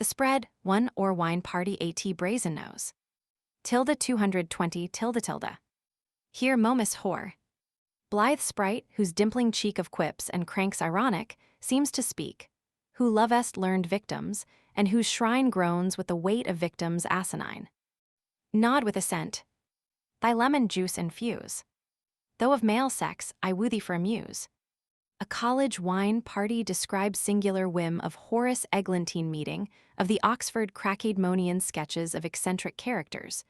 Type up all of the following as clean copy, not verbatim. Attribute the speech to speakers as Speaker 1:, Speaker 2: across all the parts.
Speaker 1: The spread, one or wine party at brazen nose. Tilde 220 tilde tilde. Here momus whore. Blithe sprite, whose dimpling cheek of quips and cranks ironic, seems to speak, who lovest learned victims, and whose shrine groans with the weight of victims asinine. Nod with assent. Thy lemon juice infuse. Though of male sex, I woo thee for a muse. A college wine party describes singular whim of Horace Eglantine meeting of the Oxford Crackademonian sketches of eccentric characters,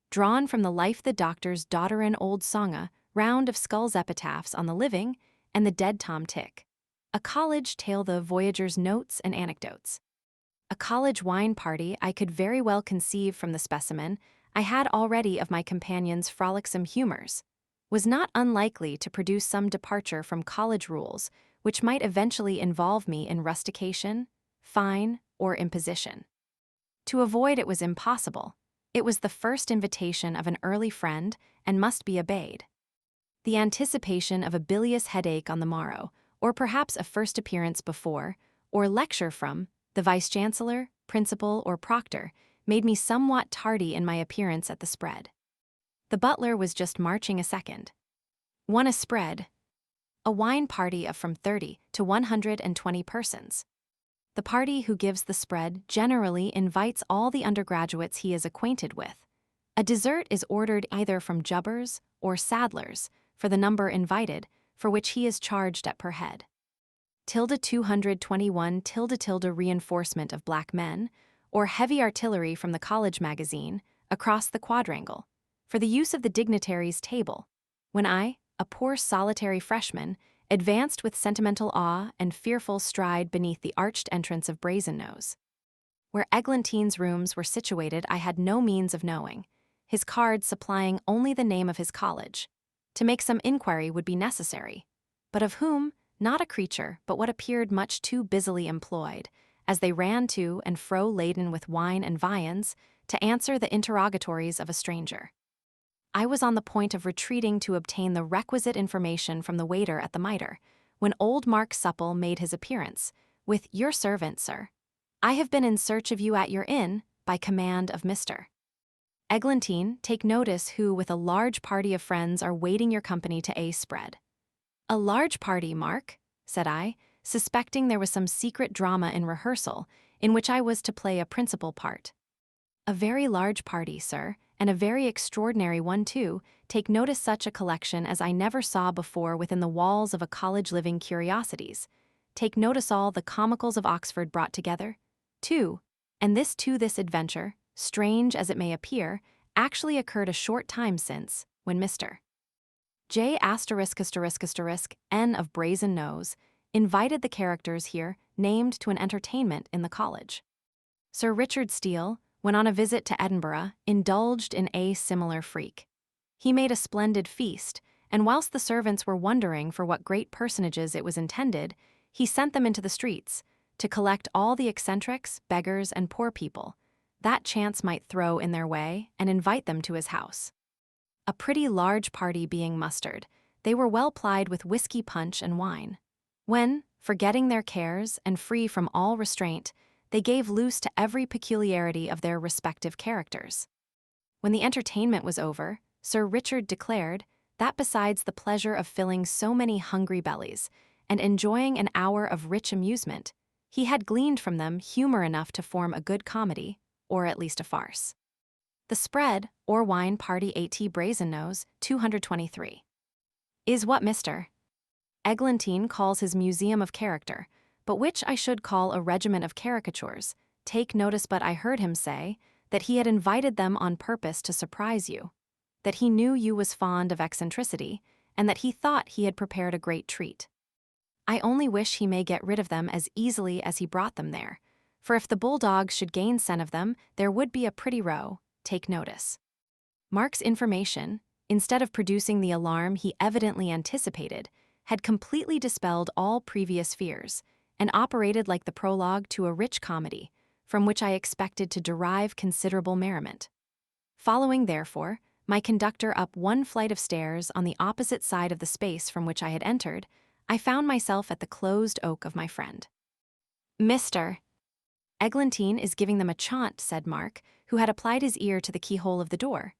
Speaker 1: drawn from the life the doctor's daughter-in old songa, round of skulls epitaphs on the living and the dead Tom Tick. A college tale the voyager's notes and anecdotes. A college wine party I could very well conceive from the specimen I had already of my companion's frolicsome humors, was not unlikely to produce some departure from college rules which might eventually involve me in rustication, fine, or imposition. To avoid it was impossible. It was the first invitation of an early friend and must be obeyed. The anticipation of a bilious headache on the morrow, or perhaps a first appearance before, or lecture from, the vice-chancellor, principal, or proctor, made me somewhat tardy in my appearance at the spread. The butler was just marching a second. One a spread. A wine party of from 30 to 120 persons. The party who gives the spread generally invites all the undergraduates he is acquainted with. A dessert is ordered either from jubbers or saddlers for the number invited, for which he is charged at per head. Tilde 221 tilde tilde reinforcement of black men, or heavy artillery from the college magazine, across the quadrangle, for the use of the dignitaries' table, when I, a poor solitary freshman, advanced with sentimental awe and fearful stride beneath the arched entrance of Brazen Nose. Where Eglantine's rooms were situated I had no means of knowing, his card supplying only the name of his college. To make some inquiry would be necessary, but of whom, not a creature but what appeared much too busily employed, as they ran to and fro laden with wine and viands, to answer the interrogatories of a stranger. I was on the point of retreating to obtain the requisite information from the waiter at the Mitre, when old Mark Supple made his appearance, with "Your servant, sir. I have been in search of you at your inn, by command of Mr. Eglantine, take notice who with a large party of friends are waiting your company to a spread." "A large party, Mark?" said I, suspecting there was some secret drama in rehearsal, in which I was to play a principal part. "A very large party, sir, and a very extraordinary one too. Take notice such a collection as I never saw before within the walls of a college living curiosities. Take notice all the comicals of Oxford brought together, too, and this adventure, strange as it may appear, actually occurred a short time since, when Mr. J***** N of Brazen Nose invited the characters here named to an entertainment in the college. Sir Richard Steele, when on a visit to Edinburgh, indulged in a similar freak. He made a splendid feast, and whilst the servants were wondering for what great personages it was intended, he sent them into the streets, to collect all the eccentrics, beggars, and poor people that chance might throw in their way and invite them to his house. A pretty large party being mustered, they were well plied with whiskey punch and wine, when, forgetting their cares and free from all restraint, they gave loose to every peculiarity of their respective characters. When the entertainment was over, Sir Richard declared that besides the pleasure of filling so many hungry bellies and enjoying an hour of rich amusement, he had gleaned from them humor enough to form a good comedy, or at least a farce. The spread, or wine party at Brazen Nose, 223. Is what Mr. Eglantine calls his museum of character, but which I should call a regiment of caricatures. Take notice, but I heard him say that he had invited them on purpose to surprise you, that he knew you was fond of eccentricity, and that he thought he had prepared a great treat. I only wish he may get rid of them as easily as he brought them there, for if the bulldogs should gain scent of them, there would be a pretty row. Take notice. Mark's information, instead of producing the alarm he evidently anticipated, had completely dispelled all previous fears, and operated like the prologue to a rich comedy, from which I expected to derive considerable merriment. Following, therefore, my conductor up one flight of stairs on the opposite side of the space from which I had entered, I found myself at the closed oak of my friend. Mr. Eglantine is giving them a chaunt, said Mark, who had applied his ear to the keyhole of the door.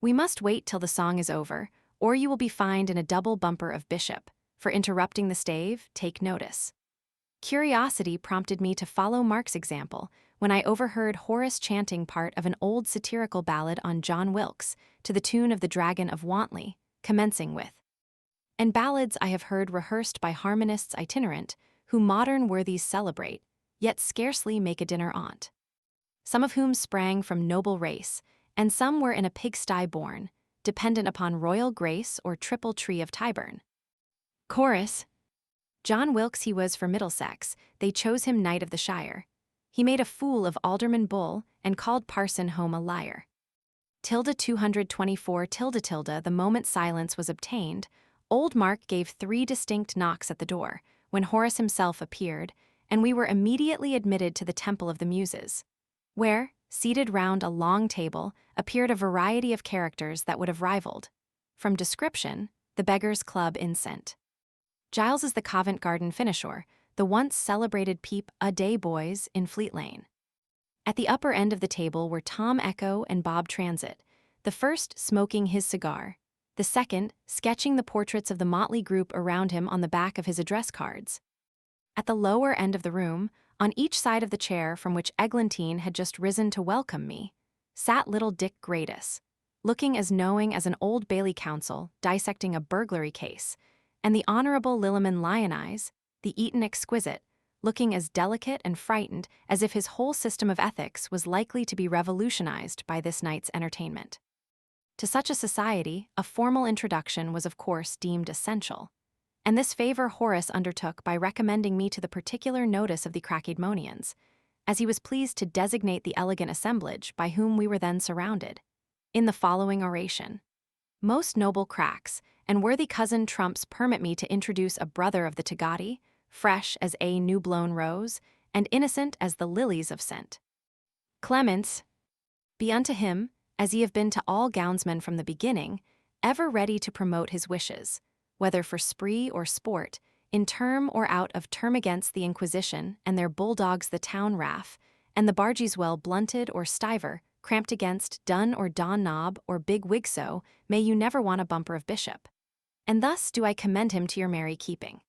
Speaker 1: We must wait till the song is over, or you will be fined in a double bumper of bishop. For interrupting the stave, take notice. Curiosity prompted me to follow Mark's example when I overheard Horace chanting part of an old satirical ballad on John Wilkes to the tune of The Dragon of Wantley, commencing with, "And ballads I have heard rehearsed by harmonists itinerant, who modern worthies celebrate, yet scarcely make a dinner on't. Some of whom sprang from noble race, and some were in a pigsty born, dependent upon royal grace or triple tree of Tyburn." Chorus. John Wilkes he was for Middlesex, they chose him knight of the shire. He made a fool of Alderman Bull, and called Parson Home a liar. 224 The moment silence was obtained, old Mark gave 3 distinct knocks at the door, when Horace himself appeared, and we were immediately admitted to the Temple of the Muses, where, seated round a long table, appeared a variety of characters that would have rivaled, from description, the Beggars' Club in St. Giles's the Covent Garden finisher, the once celebrated Peep a Day Boys in Fleet Lane. At the upper end of the table were Tom Echo and Bob Transit, the first smoking his cigar, the second sketching the portraits of the motley group around him on the back of his address cards. At the lower end of the room, on each side of the chair from which Eglantine had just risen to welcome me, sat little Dick Gratus, looking as knowing as an Old Bailey counsel dissecting a burglary case, and the Honorable Lilliman Lyonise, the Eton exquisite, looking as delicate and frightened as if his whole system of ethics was likely to be revolutionized by this night's entertainment. To such a society, a formal introduction was of course deemed essential, and this favor Horace undertook by recommending me to the particular notice of the Crackydmonians, as he was pleased to designate the elegant assemblage by whom we were then surrounded, in the following oration. Most noble cracks, and worthy cousin Trumps permit me to introduce a brother of the Tagati, fresh as a new-blown rose, and innocent as the lilies of St. Clements. Be unto him, as ye have been to all gownsmen from the beginning, ever ready to promote his wishes, whether for spree or sport, in term or out of term against the Inquisition and their bulldogs the town raff, and the bargees well blunted or stiver, cramped against Dun or Don Knob or Big Wigso, may you never want a bumper of bishop. And thus do I commend him to your merry keeping.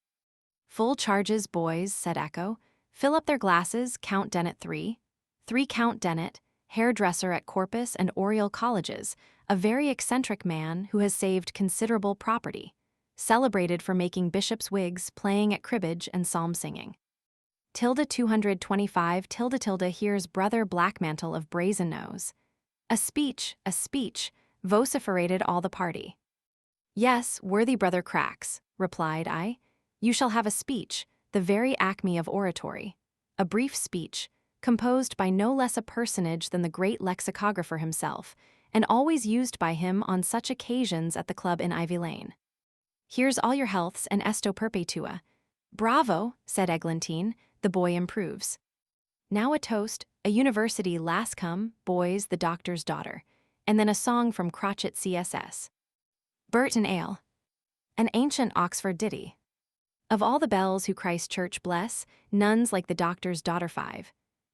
Speaker 1: Full charges, boys, said Echo. Fill up their glasses, Count Dennett 3. 3 Count Dennett, hairdresser at Corpus and Oriel Colleges, a very eccentric man who has saved considerable property, celebrated for making bishop's wigs, playing at cribbage and psalm singing. 225 Here's Brother Blackmantle of Brazen Nose. A speech, vociferated all the party. Yes, worthy brother Cracks, replied I. You shall have a speech, the very acme of oratory. A brief speech, composed by no less a personage than the great lexicographer himself, and always used by him on such occasions at the club in Ivy Lane. Here's all your healths and esto perpetua. Bravo, said Eglantine, the boy improves. Now a toast, a university last come, boys, the doctor's daughter, and then a song from Crotchet CSS. Burton Ale. An ancient Oxford ditty. Of all the bells who Christ Church bless, none's like the doctor's daughter 5,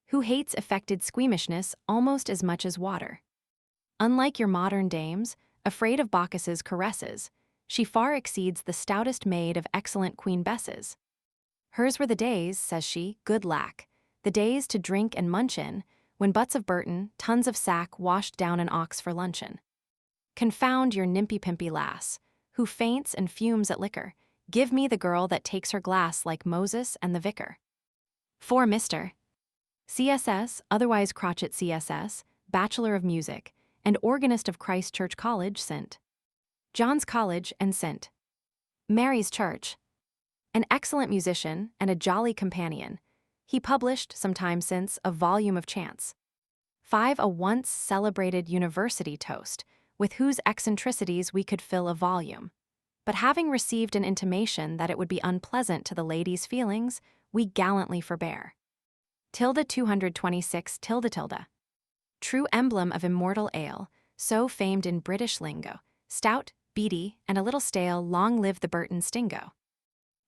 Speaker 1: who hates affected squeamishness almost as much as water. Unlike your modern dames, afraid of Bacchus's caresses, she far exceeds the stoutest maid of excellent Queen Bess's. Hers were the days, says she, good lack, the days to drink and munch in, when butts of Burton, tons of sack washed down an ox for luncheon. Confound your nimpy-pimpy lass, who faints and fumes at liquor. Give me the girl that takes her glass like Moses and the vicar. 4 Mr. CSS, otherwise Crotchet CSS, Bachelor of Music, and organist of Christ Church College, St. John's College and St. Mary's Church. An excellent musician and a jolly companion, he published, some time since, a volume of chants. 5 A once celebrated university toast, with whose eccentricities we could fill a volume. But having received an intimation that it would be unpleasant to the ladies' feelings, we gallantly forbear. 226 True emblem of immortal ale, so famed in British lingo, stout, beady, and a little stale, long live the Burton Stingo.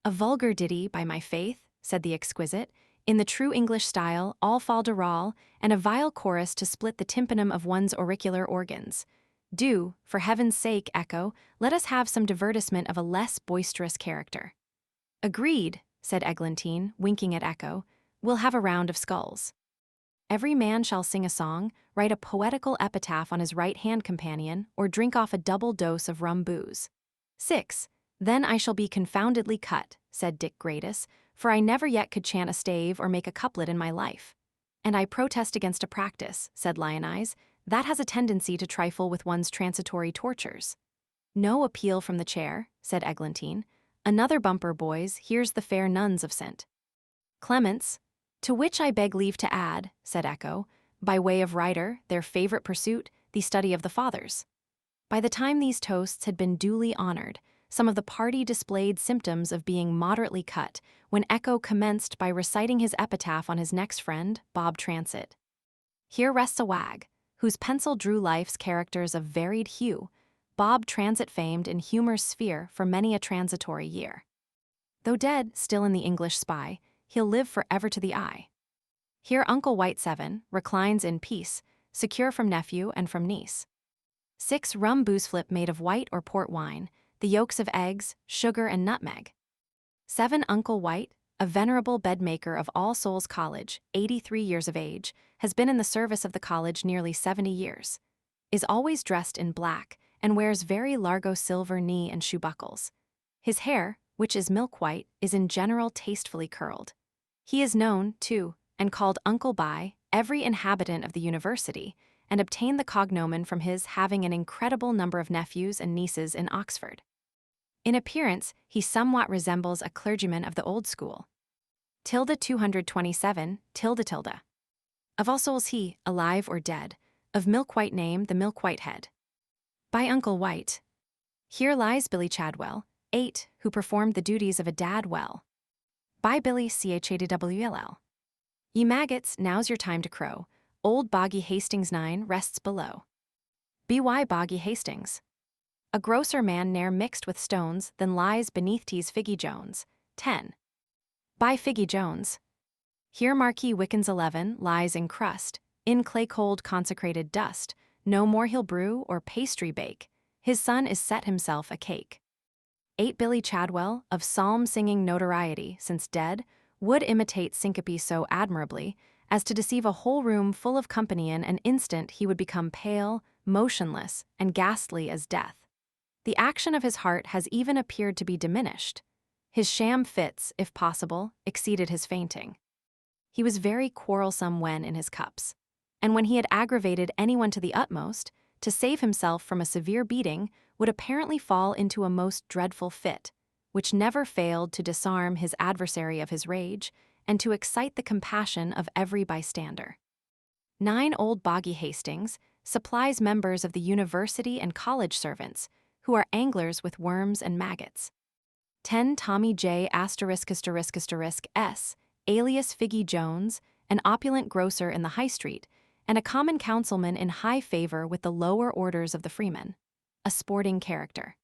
Speaker 1: A vulgar ditty, by my faith, said the exquisite, in the true English style, all fol de rol, and a vile chorus to split the tympanum of one's auricular organs. Do, for heaven's sake, Echo, let us have some divertisement of a less boisterous character. Agreed, said Eglantine, winking at Echo. We'll have a round of skulls. Every man shall sing a song, write a poetical epitaph on his right-hand companion, or drink off a double dose of rum booze. 6. Then I shall be confoundedly cut, said Dick Gratus, for I never yet could chant a stave or make a couplet in my life. And I protest against a practice, said Lionize, that has a tendency to trifle with one's transitory tortures. No appeal from the chair, said Eglantine. Another bumper, boys, here's the fair nuns of St. Clement's. To which I beg leave to add, said Echo, by way of rider, their favorite pursuit, the study of the fathers. By the time these toasts had been duly honored, some of the party displayed symptoms of being moderately cut, when Echo commenced by reciting his epitaph on his next friend, Bob Transit. Here rests a wag, whose pencil drew life's characters of varied hue, Bob Transit famed in humor's sphere for many a transitory year. Though dead, still in the English spy, he'll live forever to the eye. Here Uncle White 7 reclines in peace, secure from nephew and from niece. 6 rum booze flip made of white or port wine, the yolks of eggs, sugar and nutmeg. 7 Uncle White, a venerable bedmaker of All Souls College, 83 years of age, has been in the service of the college nearly 70 years, is always dressed in black, and wears very largo silver knee and shoe buckles. His hair, which is milk white, is in general tastefully curled. He is known, too, and called Uncle by every inhabitant of the university, and obtained the cognomen from his having an incredible number of nephews and nieces in Oxford. In appearance, he somewhat resembles a clergyman of the old school. 227, tilde. Of All Souls he, alive or dead, of milk white name the milk white head. By Uncle White. Here lies Billy Chadwell, 8, who performed the duties of a dad well. By Billy Chadwll. Ye maggots, now's your time to crow. Old Boggy Hastings 9 rests below. B.Y. Boggy Hastings. A grosser man ne'er mixed with stones than lies beneath T's Figgy Jones. 10. By Figgy Jones. Here Marquis Wickens 11 lies in crust, in clay-cold consecrated dust, no more he'll brew or pastry bake, his son is set himself a cake. 8 Billy Chadwell, of psalm-singing notoriety since dead, would imitate syncope so admirably as to deceive a whole room full of company in an instant he would become pale, motionless, and ghastly as death. The action of his heart has even appeared to be diminished. His sham fits, if possible, exceeded his fainting. He was very quarrelsome when in his cups, and when he had aggravated anyone to the utmost, to save himself from a severe beating, would apparently fall into a most dreadful fit, which never failed to disarm his adversary of his rage, and to excite the compassion of every bystander. 9 Old Boggy Hastings supplies members of the university and college servants, who are anglers with worms and maggots. 10 Tommy J**********, S, alias Figgy Jones, an opulent grocer in the High Street, and a common councilman in high favor with the lower orders of the freemen. A sporting character.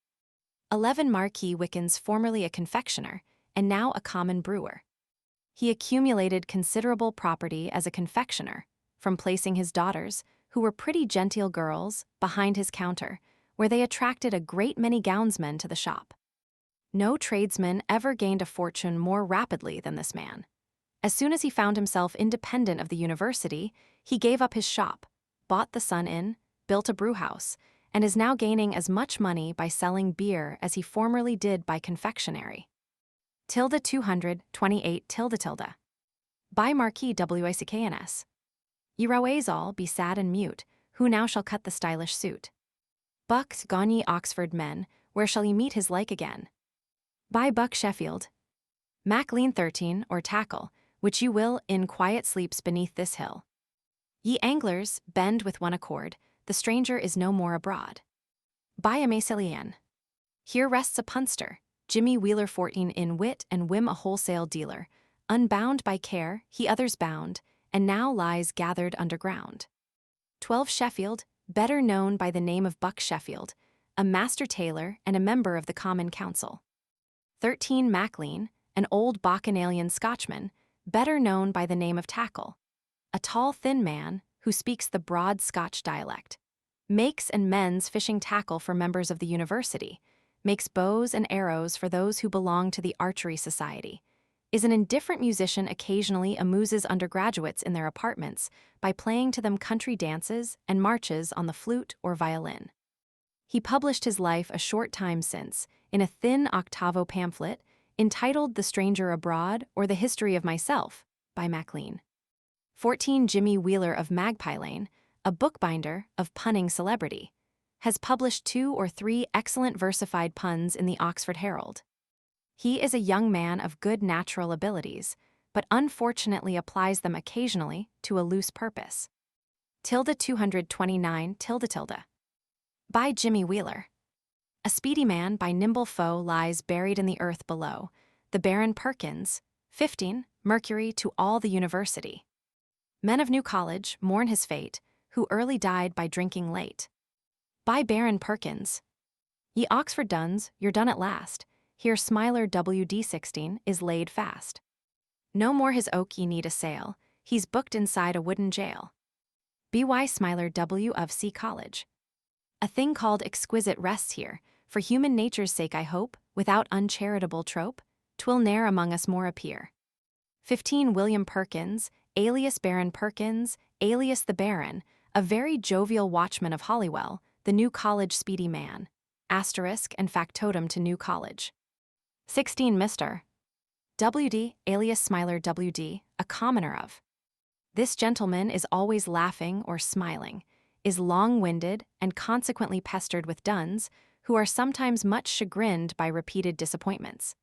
Speaker 1: 11 Marquis Wickens, formerly a confectioner, and now a common brewer. He accumulated considerable property as a confectioner, from placing his daughters, who were pretty genteel girls, behind his counter, where they attracted a great many gownsmen to the shop. No tradesman ever gained a fortune more rapidly than this man. As soon as he found himself independent of the university, he gave up his shop, bought the Sun Inn, built a brewhouse, and is now gaining as much money by selling beer as he formerly did by confectionery. 228 By Marquis Wickns. Ye roways all be sad and mute, who now shall cut the stylish suit? Bucks gone ye Oxford men, where shall ye meet his like again? By Buck Sheffield. Maclean 13, or tackle, which you will in quiet sleeps beneath this hill. Ye anglers, bend with one accord, the stranger is no more abroad. By a Macellian. Here rests a punster, Jimmy Wheeler 14 in wit and whim a wholesale dealer, unbound by care, he others bound, and now lies gathered underground. 12 Sheffield, better known by the name of Buck Sheffield, a master tailor and a member of the Common Council. 13 Maclean, an old bacchanalian Scotchman, better known by the name of Tackle, a tall, thin man who speaks the broad Scotch dialect, makes and mends fishing tackle for members of the university, makes bows and arrows for those who belong to the archery society, is an indifferent musician occasionally amuses undergraduates in their apartments by playing to them country dances and marches on the flute or violin. He published his life a short time since in a thin octavo pamphlet entitled The Stranger Abroad or The History of Myself by Maclean. 14 Jimmy Wheeler of Magpie Lane, a bookbinder of punning celebrity, has published 2 or 3 excellent versified puns in the Oxford Herald. He is a young man of good natural abilities, but unfortunately applies them occasionally to a loose purpose. 229 . By Jimmy Wheeler. A speedy man by nimble foe lies buried in the earth below. The Baron Perkins, 15, Mercury to all the university. Men of New College mourn his fate, who early died by drinking late. By Baron Perkins. Ye Oxford duns, you're done at last. Here Smiler WD16 is laid fast. No more his oak ye need assail, he's booked inside a wooden jail. B.Y. Smiler W. of C. College. A thing called exquisite rests here, for human nature's sake I hope, without uncharitable trope, 'twill ne'er among us more appear. 15 William Perkins, alias Baron Perkins, alias the Baron, a very jovial watchman of Holywell, the New College speedy man, asterisk and factotum to New College. 16 Mr. W.D., alias Smiler W.D., a commoner of. This gentleman is always laughing or smiling, is long-winded and consequently pestered with duns, who are sometimes much chagrined by repeated disappointments.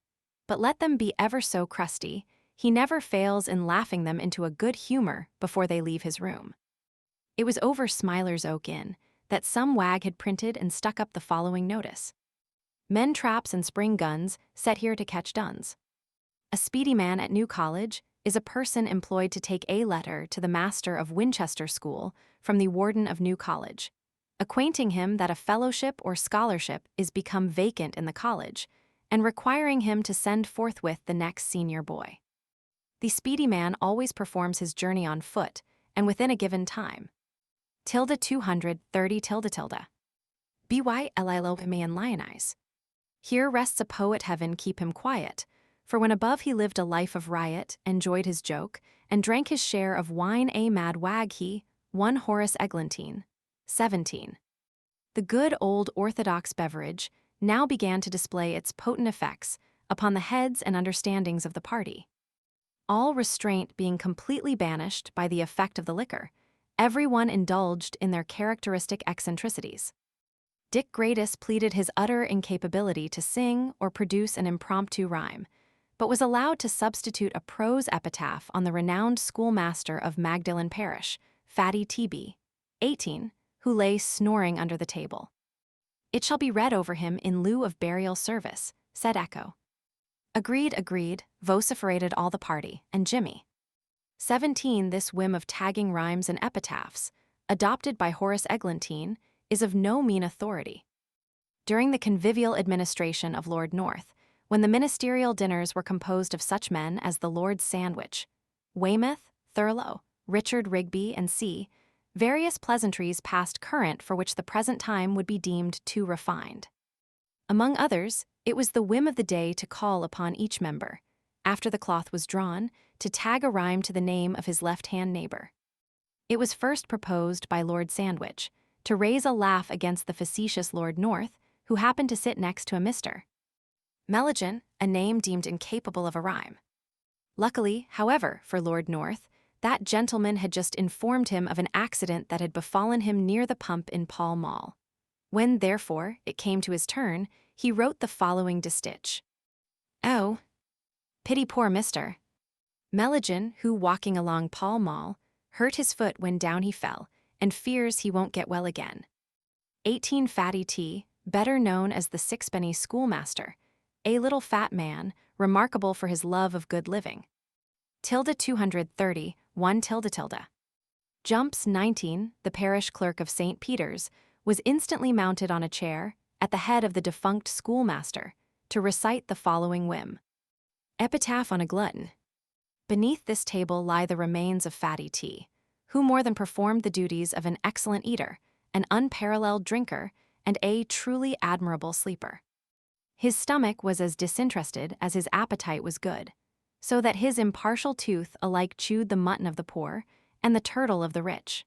Speaker 1: But let them be ever so crusty, he never fails in laughing them into a good humor before they leave his room. It was over Smiler's Oak Inn that some wag had printed and stuck up the following notice: Men traps and spring guns set here to catch duns. A speedy man at New College is a person employed to take a letter to the master of Winchester School from the warden of New College, acquainting him that a fellowship or scholarship is become vacant in the college, and requiring him to send forthwith the next senior boy. The speedy man always performs his journey on foot, and within a given time. 230 . B.Y. Elilo and lionize. Here rests a poet heaven keep him quiet, for when above he lived a life of riot, enjoyed his joke, and drank his share of wine a mad wag he, one Horace Eglantine, 17. The good old orthodox beverage now began to display its potent effects upon the heads and understandings of the party. All restraint being completely banished by the effect of the liquor, everyone indulged in their characteristic eccentricities. Dick Gratis pleaded his utter incapability to sing or produce an impromptu rhyme, but was allowed to substitute a prose epitaph on the renowned schoolmaster of Magdalen Parish, Fatty T.B., 18, who lay snoring under the table. It shall be read over him in lieu of burial service, said Echo. Agreed, vociferated all the party, and Jimmy. 17 This whim of tagging rhymes and epitaphs, adopted by Horace Eglantine, is of no mean authority. During the convivial administration of Lord North, when the ministerial dinners were composed of such men as the Lord Sandwich, Weymouth, Thurlow, Richard Rigby, and C., various pleasantries passed current for which the present time would be deemed too refined. Among others, it was the whim of the day to call upon each member, after the cloth was drawn, to tag a rhyme to the name of his left-hand neighbor. It was first proposed by Lord Sandwich, to raise a laugh against the facetious Lord North, who happened to sit next to a Mr. Melligan, a name deemed incapable of a rhyme. Luckily, however, for Lord North, that gentleman had just informed him of an accident that had befallen him near the pump in Pall Mall. When, therefore, it came to his turn, he wrote the following distich. Oh, pity poor Mr. Melligan, who, walking along Pall Mall, hurt his foot when down he fell, and fears he won't get well again. 18 Fatty T., better known as the sixpenny schoolmaster, a little fat man, remarkable for his love of good living. 230 . Jumps 19, the parish clerk of St. Peter's, was instantly mounted on a chair, at the head of the defunct schoolmaster, to recite the following whim. Epitaph on a glutton. Beneath this table lie the remains of Fatty T, who more than performed the duties of an excellent eater, an unparalleled drinker, and a truly admirable sleeper. His stomach was as disinterested as his appetite was good, so that his impartial tooth alike chewed the mutton of the poor and the turtle of the rich.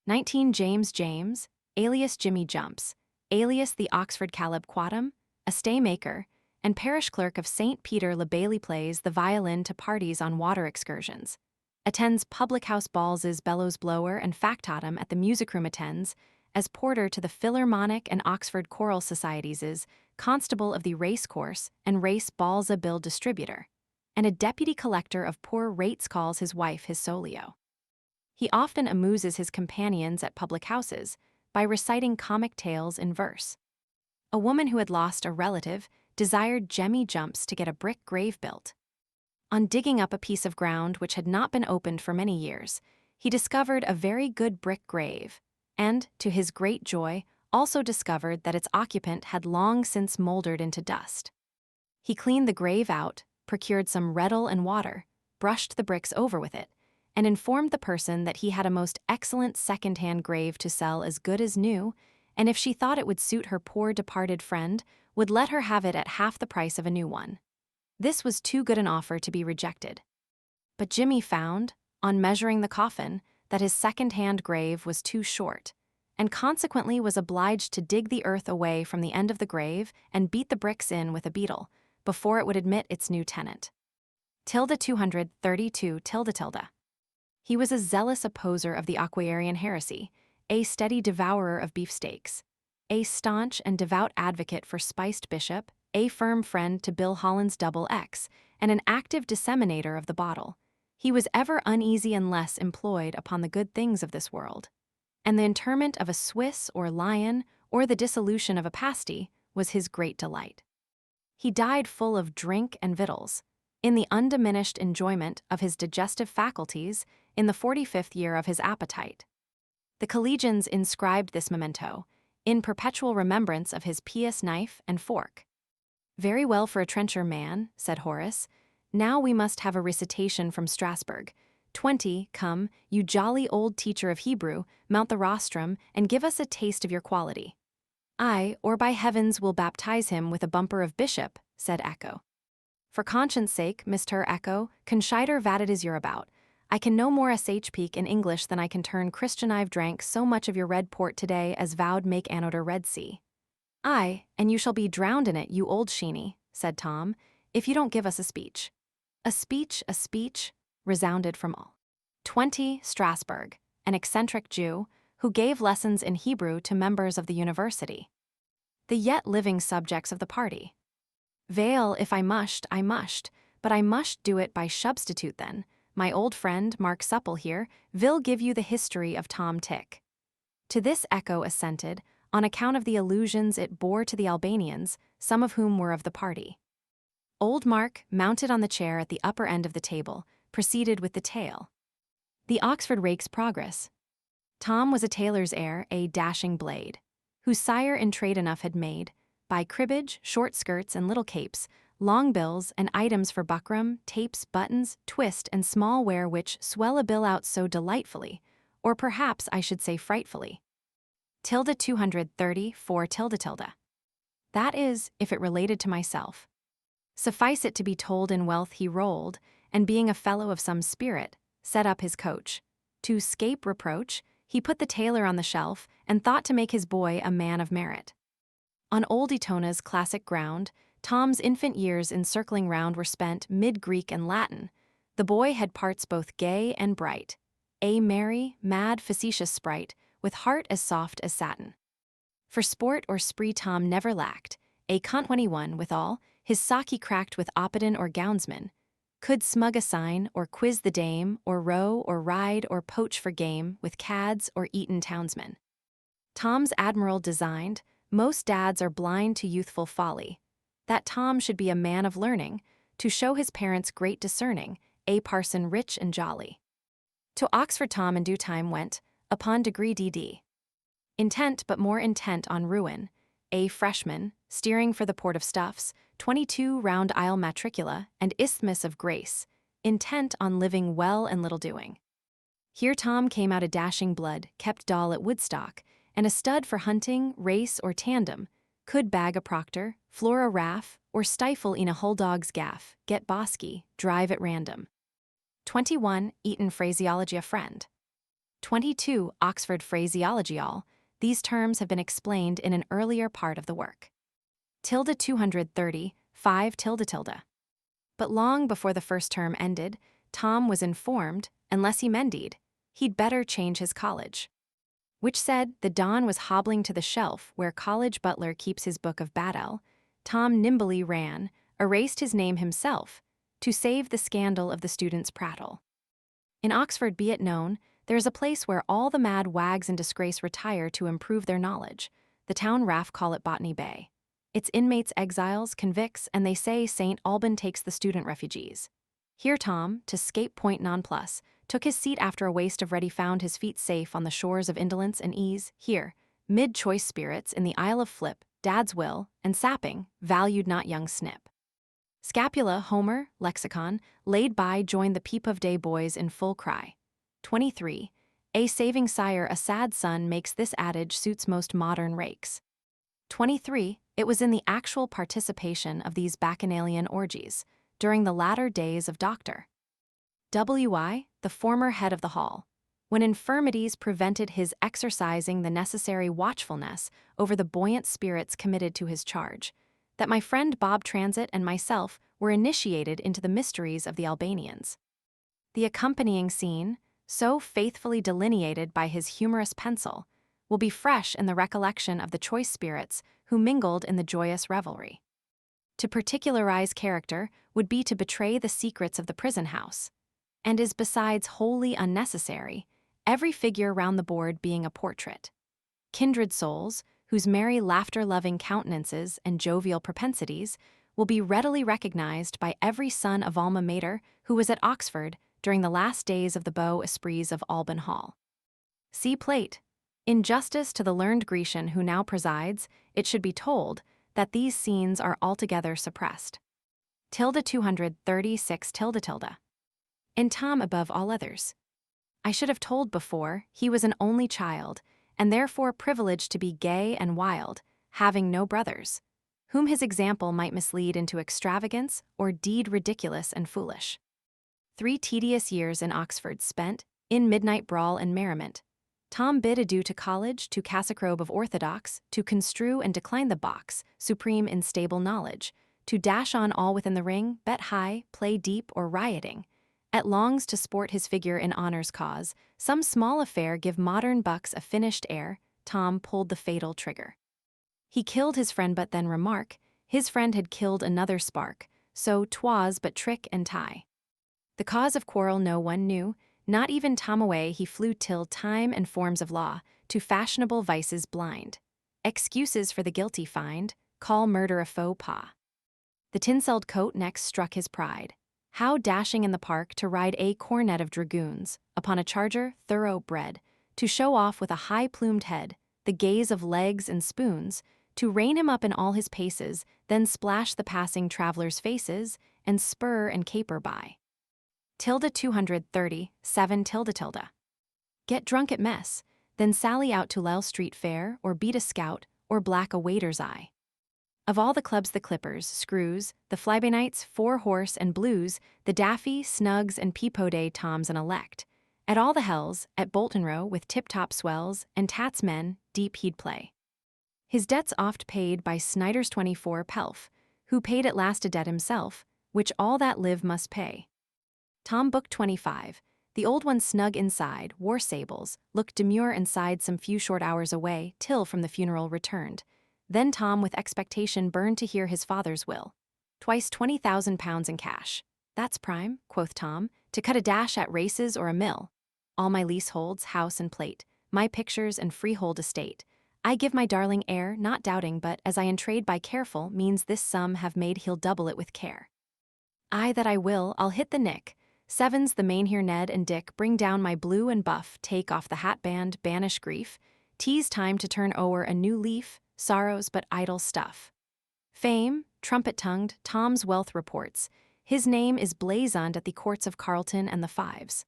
Speaker 1: 19 James, alias Jimmy Jumps, alias the Oxford Caleb Quaddam, a staymaker, and parish clerk of St. Peter le Bailey, plays the violin to parties on water excursions, attends public house balls as bellows blower and factotum at the music room, attends as porter to the Philharmonic and Oxford Choral Societies, is constable of the race course and race balls, a bill distributor, and a deputy collector of poor rates, calls his wife his solio. He often amuses his companions at public houses by reciting comic tales in verse. A woman who had lost a relative desired Jemmy Jumps to get a brick grave built. On digging up a piece of ground which had not been opened for many years, he discovered a very good brick grave, and, to his great joy, also discovered that its occupant had long since mouldered into dust. He cleaned the grave out, procured some rettle and water, brushed the bricks over with it, and informed the person that he had a most excellent second-hand grave to sell as good as new, and if she thought it would suit her poor departed friend, would let her have it at half the price of a new one. This was too good an offer to be rejected. But Jimmy found, on measuring the coffin, that his second-hand grave was too short, and consequently was obliged to dig the earth away from the end of the grave and beat the bricks in with a beetle, before it would admit its new tenant. 232 . He was a zealous opposer of the Aquarian heresy, a steady devourer of beefsteaks, a staunch and devout advocate for spiced bishop, a firm friend to Bill Holland's XX, and an active disseminator of the bottle. He was ever uneasy unless employed upon the good things of this world, and the interment of a Swiss or lion or the dissolution of a pasty was his great delight. He died full of drink and victuals, in the undiminished enjoyment of his digestive faculties, in the 45th year of his appetite. The collegians inscribed this memento, in perpetual remembrance of his pious knife and fork. "Very well for a trencher man," said Horace. "Now we must have a recitation from Strasbourg. 20, come, you jolly old teacher of Hebrew, mount the rostrum, and give us a taste of your quality." "Aye, or by heavens we'll baptize him with a bumper of bishop," said Echo. "For conscience sake, Mr. Echo, consider vat it is you're about. I can no more speak in English than I can turn Christian. I've drank so much of your red port today as vowed make anoder Red Sea." "Aye, and you shall be drowned in it, you old sheeny," said Tom, "if you don't give us a speech." A speech, resounded from all. 20 Strasbourg, an eccentric Jew, who gave lessons in Hebrew to members of the university. The yet living subjects of the party. "Vale, if I musht, but I musht do it by substitute then. My old friend, Mark Supple here, vill give you the history of Tom Tick." To this Echo assented, on account of the allusions it bore to the Albanians, some of whom were of the party. Old Mark, mounted on the chair at the upper end of the table, proceeded with the tale. The Oxford rake's progress. Tom was a tailor's heir, a dashing blade, whose sire in trade enough had made, by cribbage, short skirts and little capes, long bills and items for buckram, tapes, buttons, twist and small wear which swell a bill out so delightfully, or perhaps I should say frightfully. 234 . That is, if it related to myself. Suffice it to be told, in wealth he rolled, and being a fellow of some spirit, set up his coach. To 'scape reproach, he put the tailor on the shelf and thought to make his boy a man of merit. On old Etona's classic ground, Tom's infant years in circling round were spent mid-Greek and Latin. The boy had parts both gay and bright, a merry, mad, facetious sprite, with heart as soft as satin. For sport or spree Tom never lacked, a cunt when he won, withal, his sock he cracked with oppidan or gownsman, could smug a sign, or quiz the dame, or row, or ride, or poach for game, with cads or Eton townsmen. Tom's admiral designed, most dads are blind to youthful folly, that Tom should be a man of learning, to show his parents great discerning, a parson rich and jolly. To Oxford Tom in due time went, upon degree D.D. Intent but more intent on ruin, a freshman, steering for the port of stuffs, 22 Round Isle Matricula and Isthmus of Grace, intent on living well and little doing. Here Tom came out a dashing blood, kept doll at Woodstock, and a stud for hunting, race, or tandem, could bag a proctor, floor a raff, or stifle in a whole dog's gaff, get bosky, drive at random. 21. Eton phraseology a friend. 22. Oxford phraseology all. These terms have been explained in an earlier part of the work. 230, 5 tilde tilde. But long before the first term ended, Tom was informed, unless he mendied, he'd better change his college. Which said, the Don was hobbling to the shelf where college butler keeps his book of Battle. Tom nimbly ran, erased his name himself, to save the scandal of the students' prattle. In Oxford, be it known, there is a place where all the mad wags in disgrace retire to improve their knowledge. The town raff call it Botany Bay. Its inmates exiles, convicts, and they say St. Alban takes the student refugees. Here Tom, to scape point nonplus, took his seat after a waste of ready found his feet safe on the shores of indolence and ease. Here, mid choice spirits in the Isle of Flip, Dad's Will, and Sapping, valued not young Snip. Scapula, Homer, Lexicon, laid by joined the peep of day boys in full cry. 23. A saving sire a sad son makes this adage suits most modern rakes. 23. It was in the actual participation of these bacchanalian orgies, during the latter days of Dr. W.I., the former head of the hall, when infirmities prevented his exercising the necessary watchfulness over the buoyant spirits committed to his charge, that my friend Bob Transit and myself were initiated into the mysteries of the Albanians. The accompanying scene, so faithfully delineated by his humorous pencil, will be fresh in the recollection of the choice spirits who mingled in the joyous revelry. To particularize character would be to betray the secrets of the prison house, and is besides wholly unnecessary, every figure round the board being a portrait. Kindred souls, whose merry laughter-loving countenances and jovial propensities will be readily recognized by every son of alma mater who was at Oxford during the last days of the beaux esprits of Alban Hall. See plate. In justice to the learned Grecian who now presides, it should be told that these scenes are altogether suppressed. 236 tilde tilde. In Tom above all others. I should have told before, he was an only child, and therefore privileged to be gay and wild, having no brothers, whom his example might mislead into extravagance or deed ridiculous and foolish. 3 tedious years in Oxford spent, in midnight brawl and merriment, Tom bid adieu to college, to cassock-robe of orthodox, to construe and decline the box, supreme in stable knowledge, to dash on all within the ring, bet high, play deep, or rioting. At longs to sport his figure in honor's cause, some small affair give modern bucks a finished air, Tom pulled the fatal trigger. He killed his friend but then remark, his friend had killed another spark, so 'twas but trick and tie. The cause of quarrel no one knew, not even Tom away he flew till time and forms of law, to fashionable vices blind. Excuses for the guilty find, call murder a faux pas. The tinselled coat next struck his pride. How dashing in the park to ride a cornet of dragoons, upon a charger thoroughbred, to show off with a high-plumed head, the gaze of legs and spoons, to rein him up in all his paces, then splash the passing travelers' faces, and spur and caper by. 230, 7 tilde tilde. Get drunk at mess, then sally out to Lyle Street Fair, or beat a scout, or black a waiter's eye. Of all the clubs the Clippers, Screws, the Flybanites, Four Horse, and Blues, the Daffy, Snugs, and Peepo Day Toms and Elect. At all the hells, at Bolton Row with tip-top swells, and Tats men, deep he'd play. His debts oft paid by Snyder's 24 Pelf, who paid at last a debt himself, which all that live must pay. Tom Book 25, the old one snug inside, wore sables, looked demure and sighed some few short hours away, till from the funeral returned. Then Tom with expectation burned to hear his father's will. Twice £20,000 in cash. That's prime, quoth Tom, to cut a dash at races or a mill. All my leaseholds, house and plate, my pictures and freehold estate. I give my darling heir, not doubting but, as I entrade by careful, means this sum have made he'll double it with care. Aye that I will, I'll hit the nick. Sevens the Mainhere Ned and Dick bring down my blue and buff, take off the hatband, banish grief. Tease time to turn o'er a new leaf, sorrows but idle stuff. Fame, trumpet-tongued, Tom's wealth reports, His name is blazoned at the courts of Carlton and the Fives.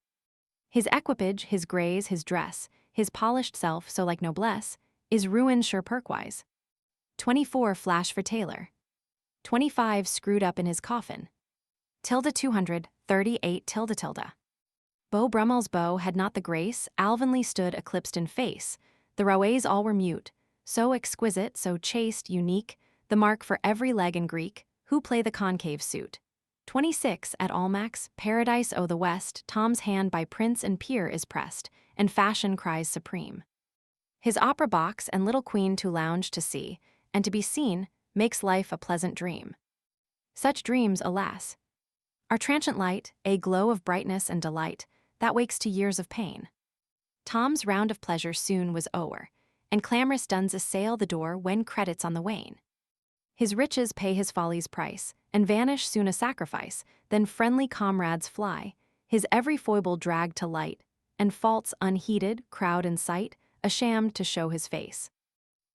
Speaker 1: His equipage, his grays, his dress, his polished self, so like noblesse, is ruined sure perkwise. 24 flash for Taylor. 25 screwed up in his coffin. Tilde 238 tilde tilde. Beau Brummell's beau had not the grace, Alvanley stood eclipsed in face. The roués all were mute, so exquisite, so chaste, unique, the mark for every leg in Greek, who play the concave suit. 26 at Almack's, Paradise o' the West, Tom's hand by prince and peer is pressed, and fashion cries supreme. His opera box and little queen to lounge to see, and to be seen, makes life a pleasant dream. Such dreams, alas, are transient light, a glow of brightness and delight, that wakes to years of pain. Tom's round of pleasure soon was o'er, and clamorous duns assail the door when credits on the wane. His riches pay his folly's price, and vanish soon a sacrifice, then friendly comrades fly, his every foible dragged to light, and faults unheeded crowd in sight, ashamed to show his face.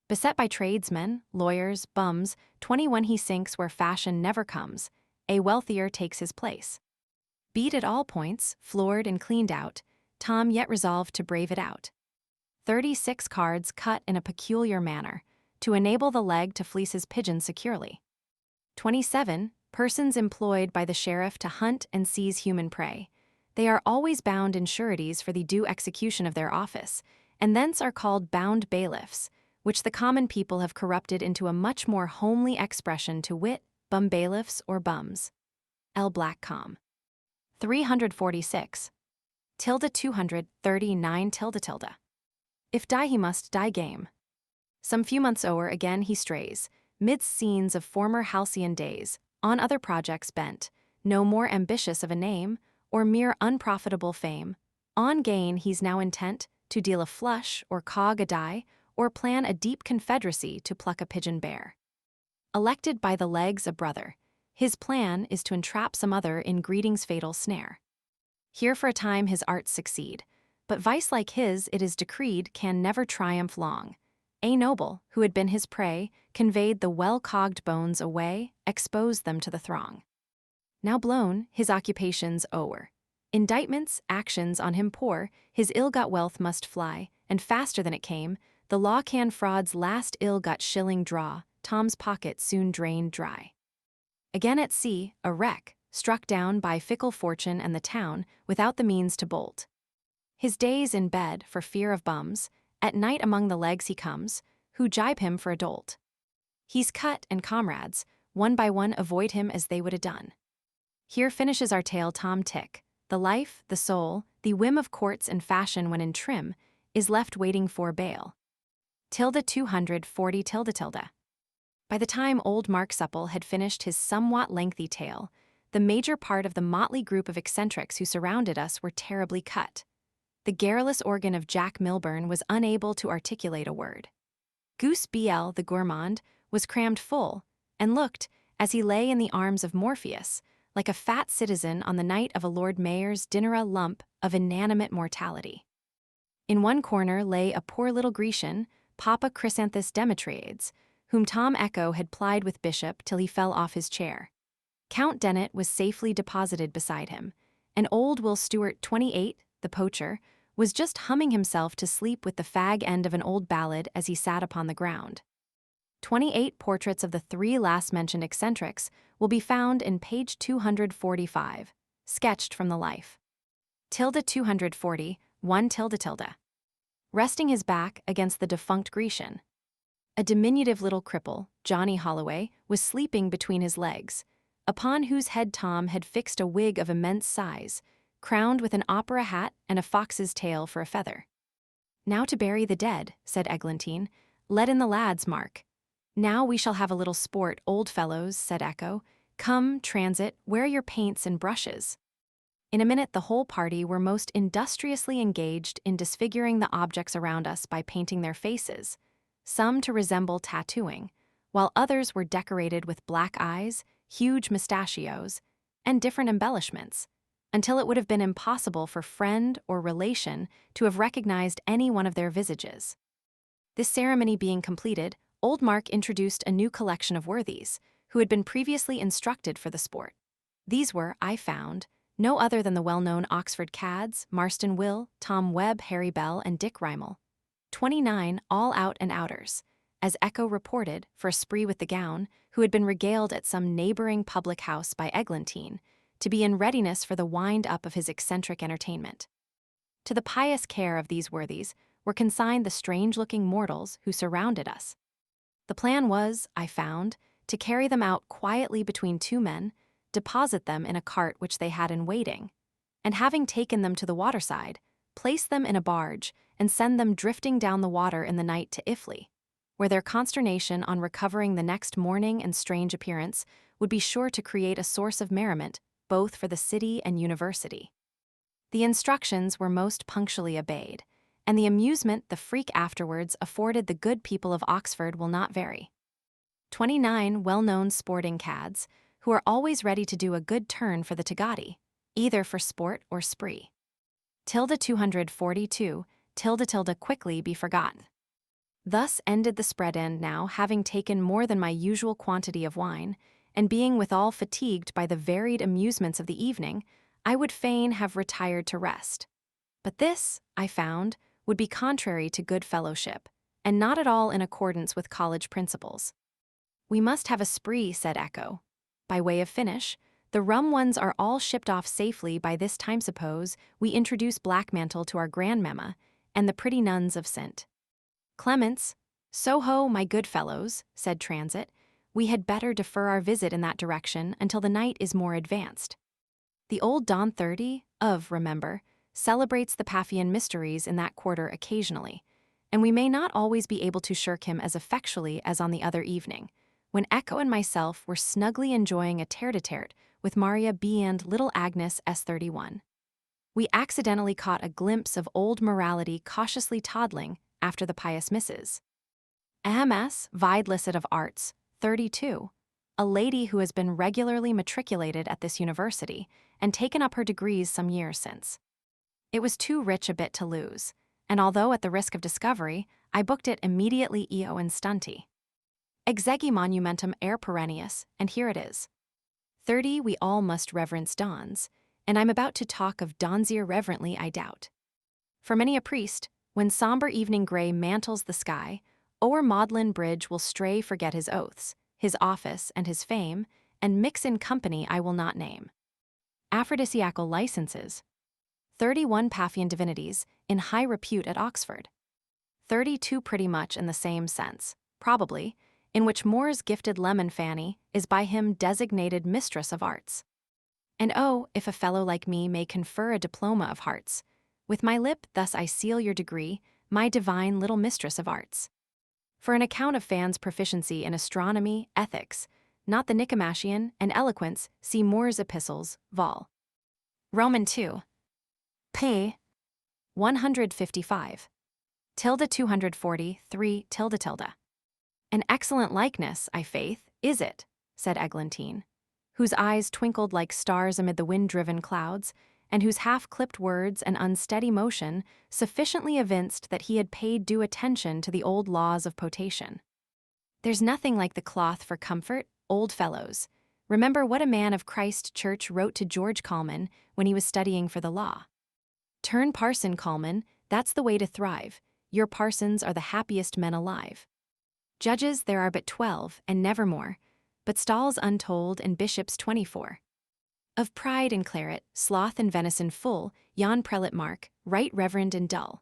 Speaker 1: Beset by tradesmen, lawyers, bums, 21 he sinks where fashion never comes, a wealthier takes his place. Beat at all points, floored and cleaned out, Tom yet resolved to brave it out. 36 cards cut in a peculiar manner, to enable the leg to fleece his pigeon securely. 27 persons employed by the sheriff to hunt and seize human prey. They are always bound in sureties for the due execution of their office, and thence are called bound bailiffs, which the common people have corrupted into a much more homely expression, to wit, bum bailiffs or bums. L. Blackcomb. 346. Tilde 239 tilde tilde. If die he must, die game. Some few months o'er again he strays, midst scenes of former halcyon days, on other projects bent, no more ambitious of a name, or mere unprofitable fame. On gain he's now intent, to deal a flush, or cog a die, or plan a deep confederacy to pluck a pigeon bear. Elected by the legs a brother, his plan is to entrap some other in greeting's fatal snare. Here for a time his arts succeed, but vice like his, it is decreed, can never triumph long. A noble, who had been his prey, conveyed the well-cogged bones away, exposed them to the throng. Now blown, his occupations o'er. Indictments, actions on him pour, his ill-got wealth must fly, and faster than it came, the law can fraud's last ill-got shilling draw, Tom's pocket soon drained dry. Again at sea, a wreck, struck down by fickle fortune and the town, without the means to bolt. His days in bed, for fear of bums, at night among the legs he comes, who jibe him for a dolt. He's cut, and comrades, one by one avoid him as they would have done. Here finishes our tale. Tom Tick, the life, the soul, the whim of courts and fashion when in trim, is left waiting for bail. Tilde 240 tilde tilde. By the time old Mark Supple had finished his somewhat lengthy tale, the major part of the motley group of eccentrics who surrounded us were terribly cut. The garrulous organ of Jack Milburn was unable to articulate a word. Goose B.L., the gourmand, was crammed full, and looked, as he lay in the arms of Morpheus, like a fat citizen on the night of a Lord Mayor's dinner, a lump of inanimate mortality. In one corner lay a poor little Grecian, Papa Chrysanthus Demetriades, whom Tom Echo had plied with Bishop till he fell off his chair. Count Dennett was safely deposited beside him, and old Will Stewart, 28, the poacher, was just humming himself to sleep with the fag end of an old ballad as he sat upon the ground. 28 portraits of the three last-mentioned eccentrics will be found in page 245, sketched from the life. Tilde 240, 1 tilde tilde. Resting his back against the defunct Grecian, a diminutive little cripple, Johnny Holloway, was sleeping between his legs, upon whose head Tom had fixed a wig of immense size, crowned with an opera hat and a fox's tail for a feather. "Now to bury the dead," said Eglantine. "Let in the lads, Mark." "Now we shall have a little sport, old fellows," said Echo. "Come, Transit, where are your paints and brushes?" In a minute the whole party were most industriously engaged in disfiguring the objects around us by painting their faces, some to resemble tattooing, while others were decorated with black eyes, huge mustachios, and different embellishments, until it would have been impossible for friend or relation to have recognized any one of their visages. This ceremony being completed, old Mark introduced a new collection of worthies, who had been previously instructed for the sport. These were, I found, no other than the well-known Oxford cads, Marston Will, Tom Webb, Harry Bell, and Dick Rymel. 29 all out and outers, as Echo reported, for a spree with the gown, who had been regaled at some neighboring public house by Eglantine, to be in readiness for the wind-up of his eccentric entertainment. To the pious care of these worthies were consigned the strange-looking mortals who surrounded us. The plan was, I found, to carry them out quietly between two men, deposit them in a cart which they had in waiting, and having taken them to the waterside, place them in a barge and send them drifting down the water in the night to Ifley, where their consternation on recovering the next morning and strange appearance would be sure to create a source of merriment both for the city and university. The instructions were most punctually obeyed, and the amusement the freak afterwards afforded the good people of Oxford will not vary. 29 well-known sporting cads, who are always ready to do a good turn for the Tagati, either for sport or spree. 242, quickly be forgotten. Thus ended the spread end now, having taken more than my usual quantity of wine, and being withal fatigued by the varied amusements of the evening, I would fain have retired to rest. But this, I found, would be contrary to good fellowship, and not at all in accordance with college principles. We must have a spree, said Echo. By way of finish, the rum ones are all shipped off safely by this time. Suppose we introduce Blackmantle to our grandmamma and the pretty nuns of St. Clement's. So-ho, my good fellows, said Transit, we had better defer our visit in that direction until the night is more advanced. The old Don 30, remember, celebrates the Paphian mysteries in that quarter occasionally, and we may not always be able to shirk him as effectually as on the other evening, when Echo and myself were snugly enjoying a tete-a-tete with Maria B. and little Agnes S31. We accidentally caught a glimpse of old morality cautiously toddling after the pious misses. MS, vide licet of arts, 32, a lady who has been regularly matriculated at this university and taken up her degrees some years since. It was too rich a bit to lose, and although at the risk of discovery, I booked it immediately eo and stunty. Exegi monumentum air perennius, and here it is. 30 we all must reverence dons, and I'm about to talk of dons irreverently, I doubt. For many a priest, when somber evening gray mantles the sky, o'er Magdalen Bridge will stray forget his oaths, his office, and his fame, and mix in company I will not name. Aphrodisiacal licenses. 31 Paphian divinities, in high repute at Oxford. 32 pretty much in the same sense, probably, in which Moore's gifted lemon Fanny is by him designated mistress of arts. And oh, if a fellow like me may confer a diploma of hearts, with my lip thus I seal your degree, my divine little mistress of arts. For an account of Fan's proficiency in astronomy, ethics, not the Nicomachean, and eloquence, see Moore's epistles, vol. Roman 2. p. 155. 243 . An excellent likeness, I faith, is it, said Eglantine, whose eyes twinkled like stars amid the wind-driven clouds, and whose half-clipped words and unsteady motion sufficiently evinced that he had paid due attention to the old laws of potation. There's nothing like the cloth for comfort, old fellows. Remember what a man of Christ Church wrote to George Colman when he was studying for the law. Turn parson, Colman, that's the way to thrive. Your parsons are the happiest men alive. Judges there are but 12, and never more, but stalls untold and bishops 24. Of pride and claret, sloth and venison full, yon prelate Mark, right reverend and dull.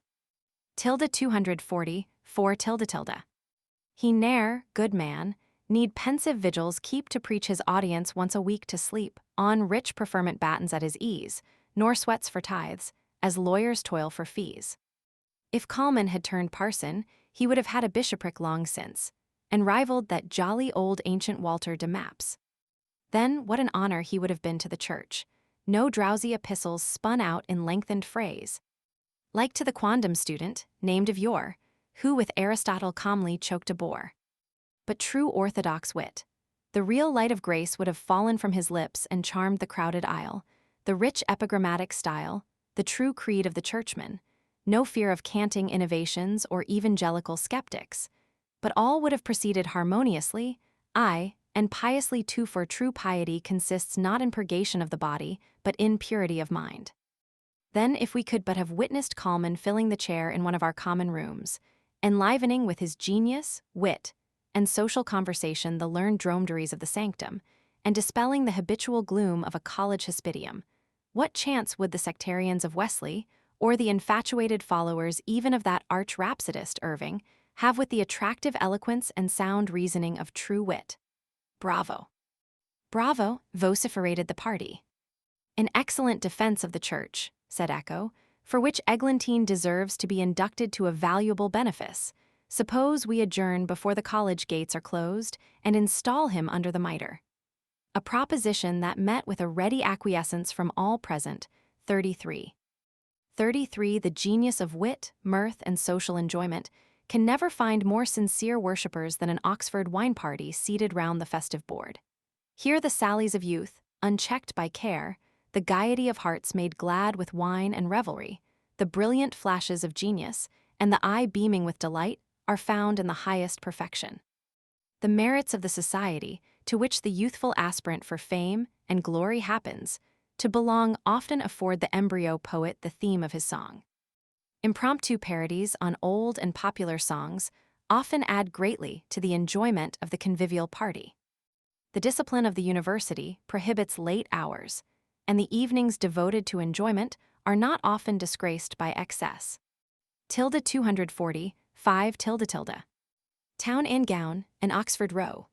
Speaker 1: 240, 4 . He ne'er, good man, need pensive vigils keep to preach his audience once a week to sleep, on rich preferment battens at his ease, nor sweats for tithes, as lawyers toil for fees. If Colman had turned parson, he would have had a bishopric long since, and rivaled that jolly old ancient Walter de Maps. Then what an honor he would have been to the church, no drowsy epistles spun out in lengthened phrase. Like to the quondam student, named of yore, who with Aristotle calmly choked a bore. But true orthodox wit, the real light of grace would have fallen from his lips and charmed the crowded aisle, the rich epigrammatic style, the true creed of the churchman, no fear of canting innovations or evangelical skeptics, but all would have proceeded harmoniously, aye, and piously too, for true piety consists not in purgation of the body, but in purity of mind. Then if we could but have witnessed Calman filling the chair in one of our common rooms, enlivening with his genius, wit, and social conversation the learned dromedaries of the sanctum, and dispelling the habitual gloom of a college hospitium, what chance would the sectarians of Wesley, or the infatuated followers even of that arch rhapsodist Irving, have with the attractive eloquence and sound reasoning of true wit? Bravo! Bravo! Vociferated the party. An excellent defense of the church, said Echo, for which Eglantine deserves to be inducted to a valuable benefice. Suppose we adjourn before the college gates are closed and install him under the mitre. A proposition that met with a ready acquiescence from all present. 33. 33. The genius of wit, mirth, and social enjoyment can never find more sincere worshippers than an Oxford wine party seated round the festive board. Here the sallies of youth, unchecked by care, the gaiety of hearts made glad with wine and revelry, the brilliant flashes of genius, and the eye beaming with delight, are found in the highest perfection. The merits of the society, to which the youthful aspirant for fame and glory happens to belong, often afford the embryo poet the theme of his song. Impromptu parodies on old and popular songs often add greatly to the enjoyment of the convivial party. The discipline of the university prohibits late hours, and the evenings devoted to enjoyment are not often disgraced by excess. 240, 5 tilde. Town and Gown and Oxford Row.